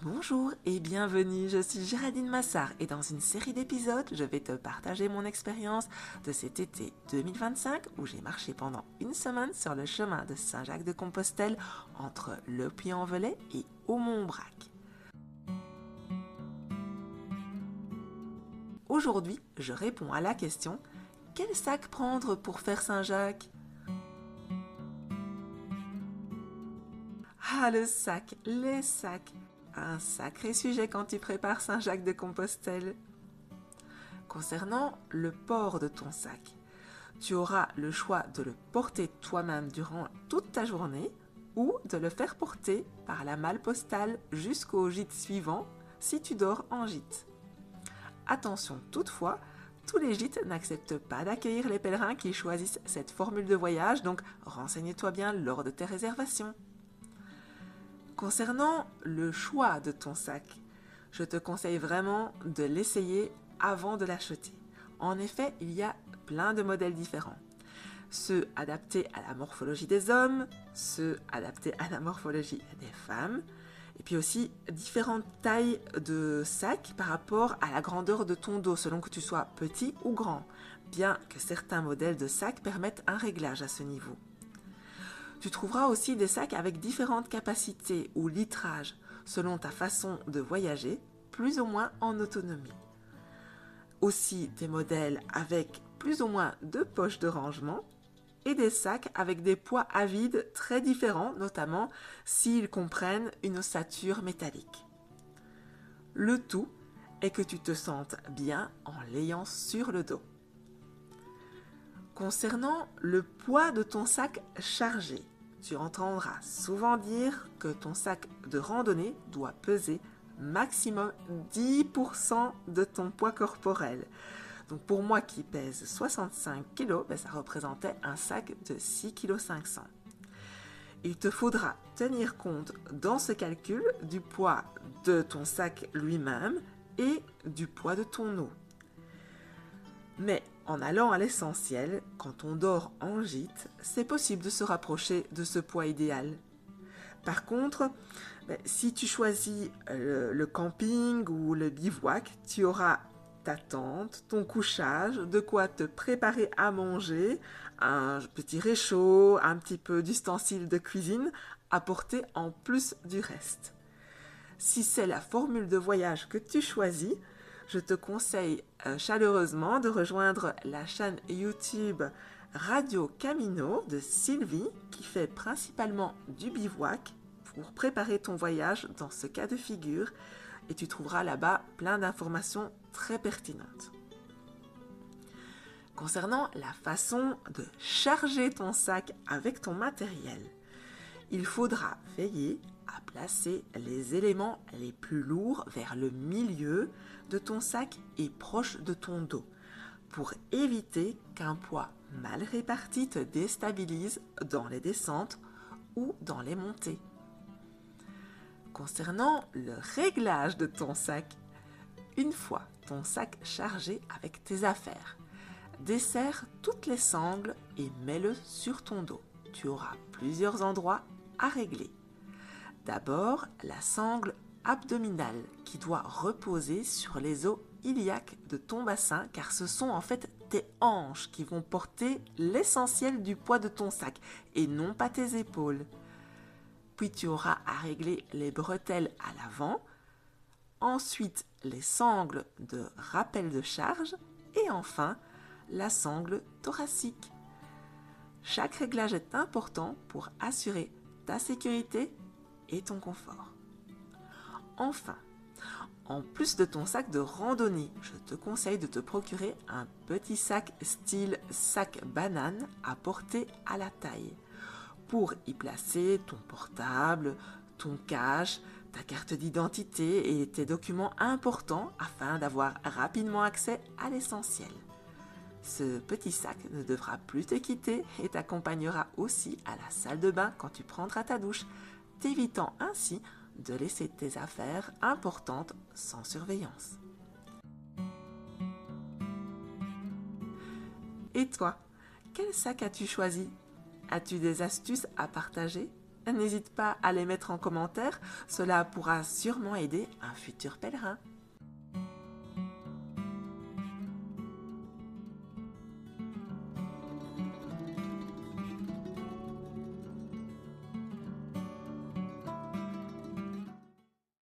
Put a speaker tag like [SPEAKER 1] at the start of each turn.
[SPEAKER 1] Bonjour et bienvenue, je suis Géraldine Massard et dans une série d'épisodes, je vais te partager mon expérience de cet été 2025 où j'ai marché pendant une semaine sur le chemin de Saint-Jacques-de-Compostelle entre Le Puy-en-Velay et Aumont-Aubrac. Aujourd'hui, je réponds à la question: quel sac prendre pour faire Saint-Jacques? Ah, le sac, les sacs! Un sacré sujet quand tu prépares Saint-Jacques-de-Compostelle. Concernant le port de ton sac, tu auras le choix de le porter toi-même durant toute ta journée ou de le faire porter par la malle postale jusqu'au gîte suivant si tu dors en gîte. Attention toutefois, tous les gîtes n'acceptent pas d'accueillir les pèlerins qui choisissent cette formule de voyage, donc renseigne-toi bien lors de tes réservations. Concernant le choix de ton sac, je te conseille vraiment de l'essayer avant de l'acheter. En effet, il y a plein de modèles différents. Ceux adaptés à la morphologie des hommes, ceux adaptés à la morphologie des femmes, et puis aussi différentes tailles de sacs par rapport à la grandeur de ton dos, selon que tu sois petit ou grand, bien que certains modèles de sacs permettent un réglage à ce niveau. Tu trouveras aussi des sacs avec différentes capacités ou litrages selon ta façon de voyager, plus ou moins en autonomie. Aussi des modèles avec plus ou moins de poches de rangement et des sacs avec des poids à vide très différents, notamment s'ils comprennent une ossature métallique. Le tout est que tu te sentes bien en l'ayant sur le dos. Concernant le poids de ton sac chargé, tu entendras souvent dire que ton sac de randonnée doit peser maximum 10% de ton poids corporel. Donc pour moi qui pèse 65 kg, ça représentait un sac de 6,5 kg. Il te faudra tenir compte dans ce calcul du poids de ton sac lui-même et du poids de ton eau. Mais en allant à l'essentiel, quand on dort en gîte, c'est possible de se rapprocher de ce poids idéal. Par contre, si tu choisis le camping ou le bivouac, tu auras ta tente, ton couchage, de quoi te préparer à manger, un petit réchaud, un petit peu d'ustensiles de cuisine à porter en plus du reste. Si c'est la formule de voyage que tu choisis, je te conseille chaleureusement de rejoindre la chaîne YouTube Radio Camino de Sylvie qui fait principalement du bivouac pour préparer ton voyage dans ce cas de figure et tu trouveras là-bas plein d'informations très pertinentes. Concernant la façon de charger ton sac avec ton matériel, il faudra veiller à placer les éléments les plus lourds vers le milieu de ton sac et proche de ton dos pour éviter qu'un poids mal réparti te déstabilise dans les descentes ou dans les montées. Concernant le réglage de ton sac, une fois ton sac chargé avec tes affaires, desserre toutes les sangles et mets-le sur ton dos. Tu auras plusieurs endroits à régler. D'abord, la sangle abdominale qui doit reposer sur les os iliaques de ton bassin car ce sont en fait tes hanches qui vont porter l'essentiel du poids de ton sac et non pas tes épaules. Puis tu auras à régler les bretelles à l'avant, ensuite les sangles de rappel de charge et enfin la sangle thoracique. Chaque réglage est important pour assurer ta sécurité et ton confort. Enfin, en plus de ton sac de randonnée, je te conseille de te procurer un petit sac style sac banane à porter à la taille pour y placer ton portable, ton cash, ta carte d'identité et tes documents importants afin d'avoir rapidement accès à l'essentiel. Ce petit sac ne devra plus te quitter et t'accompagnera aussi à la salle de bain quand tu prendras ta douche, t'évitant ainsi de laisser tes affaires importantes sans surveillance. Et toi, quel sac as-tu choisi? As-tu des astuces à partager? N'hésite pas à les mettre en commentaire, cela pourra sûrement aider un futur pèlerin.